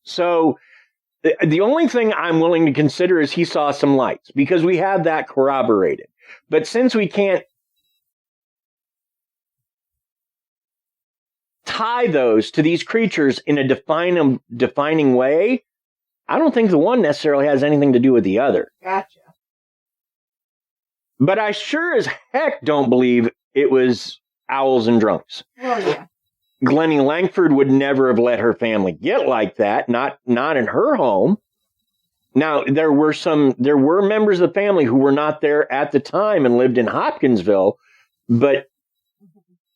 So the only thing I'm willing to consider is he saw some lights, because we have that corroborated. But since we can't tie those to these creatures in a defining way, I don't think the one necessarily has anything to do with the other. Gotcha. But I sure as heck don't believe it was owls and drunks. Well, yeah. Glennie Langford would never have let her family get like that, not in her home. Now, there were members of the family who were not there at the time and lived in Hopkinsville, and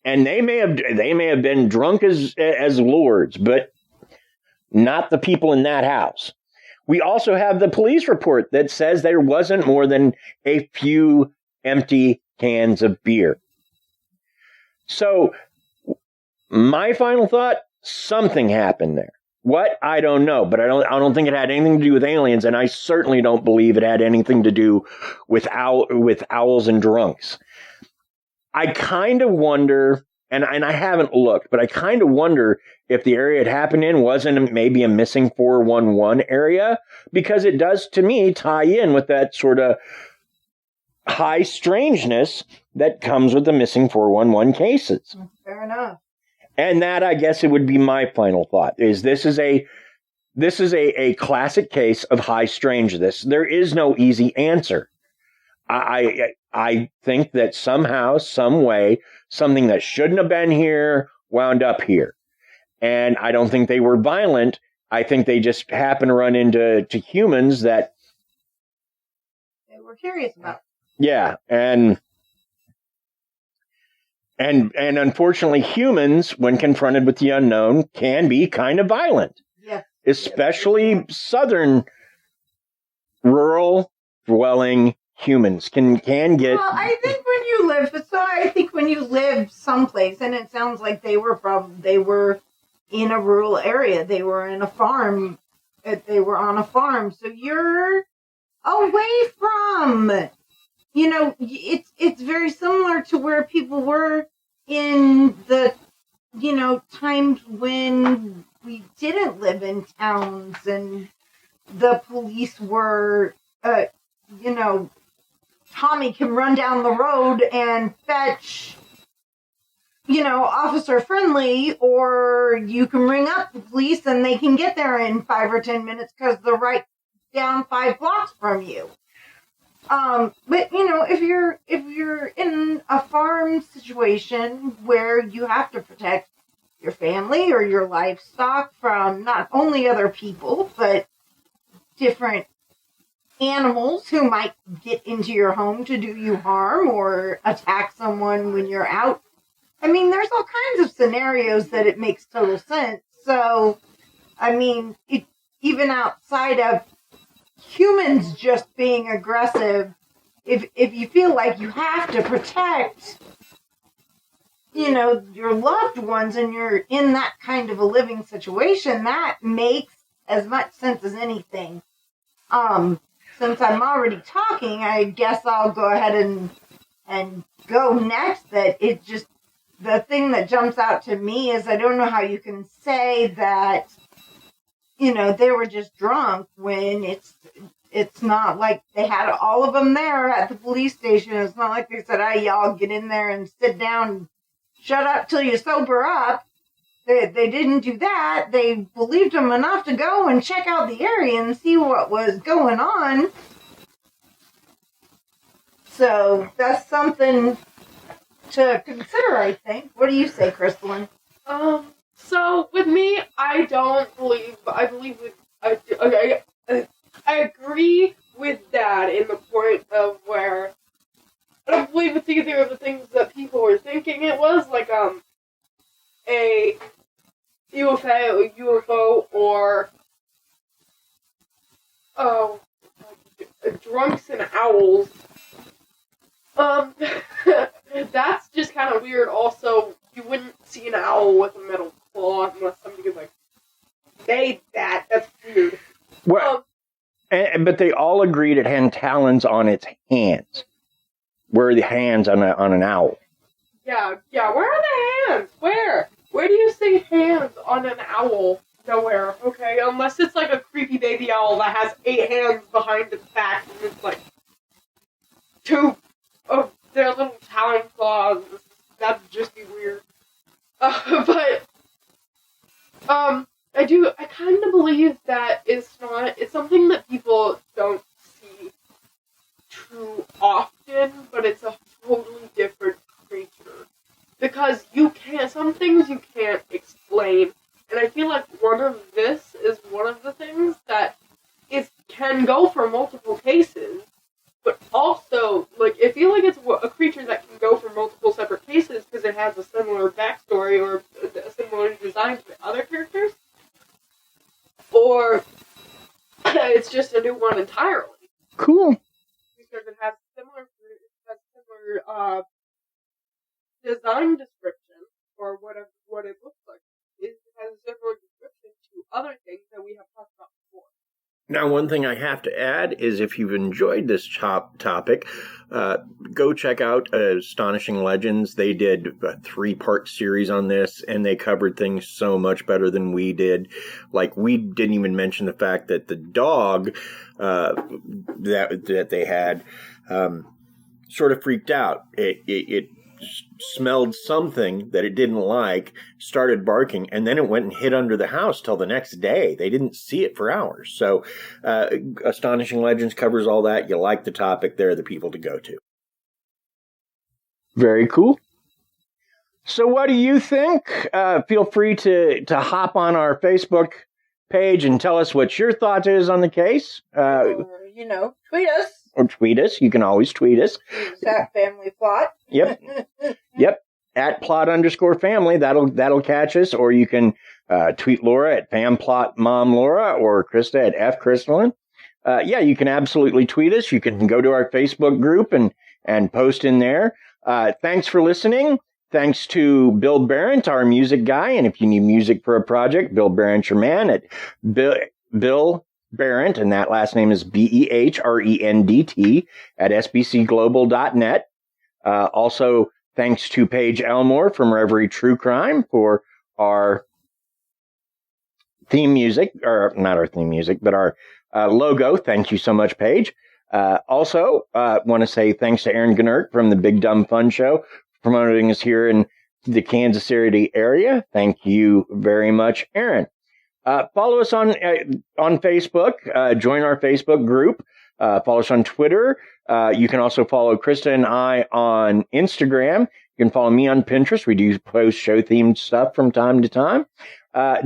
they may have been drunk as lords, but not the people in that house. We also have the police report that says there wasn't more than a few empty cans of beer. So, my final thought, something happened there. What? I don't know, but I don't think it had anything to do with aliens, and I certainly don't believe it had anything to do with owls and drunks. I kind of wonder, and I haven't looked, but I kind of wonder if the area it happened in wasn't maybe a missing 411 area, because it does, to me, tie in with that sort of high strangeness that comes with the missing 411 cases. Fair enough. And that, I guess, it would be my final thought, is this is a classic case of high strangeness. There is no easy answer. I think that somehow, some way, something that shouldn't have been here wound up here. And I don't think they were violent. I think they just happened to run into humans that they were curious about. Yeah, and unfortunately, humans, when confronted with the unknown, can be kind of violent. Yeah. Especially southern, rural-dwelling humans can get. Well, I think when you live someplace, and it sounds like they were in a rural area. They were in a farm. They were on a farm, so you're away from. It's very similar to where people were in the, times when we didn't live in towns and the police were, Tommy can run down the road and fetch, Officer Friendly, or you can ring up the police and they can get there in 5 or 10 minutes because they're right down 5 blocks from you. But if you're in a farm situation where you have to protect your family or your livestock from not only other people, but different animals who might get into your home to do you harm or attack someone when you're out. I mean, there's all kinds of scenarios that it makes total sense. So, I mean, even outside of humans just being aggressive, if you feel like you have to protect, your loved ones and you're in that kind of a living situation, that makes as much sense as anything. Since I'm already talking, I guess I'll go ahead and go next. That it just, the thing that jumps out to me is I don't know how you can say that, they were just drunk when it's not like they had all of them there at the police station. It's not like they said, "Hey, y'all get in there and sit down and shut up till you sober up." They didn't do that. They believed them enough to go and check out the area and see what was going on. So that's something to consider, I think. What do you say, Crystalline? So with me, I agree with Dad in the point of where I don't believe it's either of the things that people were thinking it was, like a UFO or drunks and owls. That's just kind of weird. Also, you wouldn't see an owl with a metal claw unless somebody could say that. That's weird. Well, but they all agreed it had talons on its hands. Where are the hands on an owl? Yeah. Where are the hands? Where do you see hands on an owl? nowhere, okay? Unless it's like a creepy baby owl that has 8 hands behind its back and it's like 2 of their little talon claws. That'd just be weird. But I kind of believe that it's something that people don't see too often, but it's a totally different creature. Because some things you can't explain. And I feel like one of the things that can go for multiple cases, but also, like, I feel like it's a creature that can go for multiple separate cases because it has a similar backstory or a similar design to other characters. Or it's just a new one entirely. Cool. Because it has similar design description, or what it looks like. It has a similar description to other things that we have talked about before. Now, one thing I have to add is if you've enjoyed this topic, go check out Astonishing Legends. They did a 3-part series on this, and they covered things so much better than we did. Like, we didn't even mention the fact that the dog that they had sort of freaked out. It smelled something that it didn't like, started barking, and then it went and hid under the house till the next day. They didn't see it for hours. So Astonishing Legends covers all that. You like the topic, they're the people to go to. Very cool. So what do you think? Feel free to hop on our Facebook page and tell us what your thought is on the case. Or, tweet us. Or tweet us. You can always tweet us. At Family Plot. Yep. Yep. At plot_family. That'll catch us. Or you can tweet Laura at famplotmomlaura or Krysta at fcrystalline. You can absolutely tweet us. You can go to our Facebook group and post in there. Thanks for listening. Thanks to Bill Barrett, our music guy. And if you need music for a project, Bill Barrett's your man at Bill Barrett, and that last name is BEHRENDT at sbcglobal.net. Also, thanks to Paige Elmore from Reverie True Crime for our theme music, or not our theme music, but our logo. Thank you so much, Paige. Also, want to say thanks to Aaron Gnert from the Big Dumb Fun Show, promoting us here in the Kansas City area. Thank you very much, Aaron. Follow us on Facebook. Join our Facebook group. Follow us on Twitter. You can also follow Krysta and I on Instagram. You can follow me on Pinterest. We do post show-themed stuff from time to time.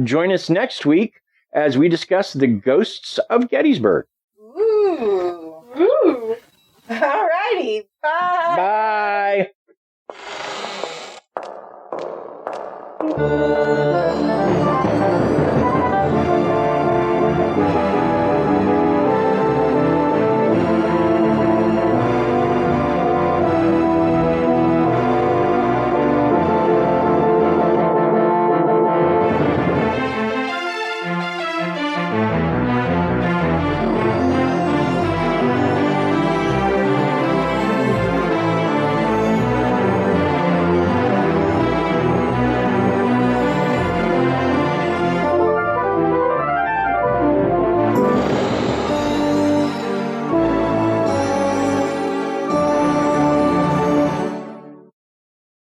Join us next week as we discuss the ghosts of Gettysburg. Ooh. All righty. Bye. Bye.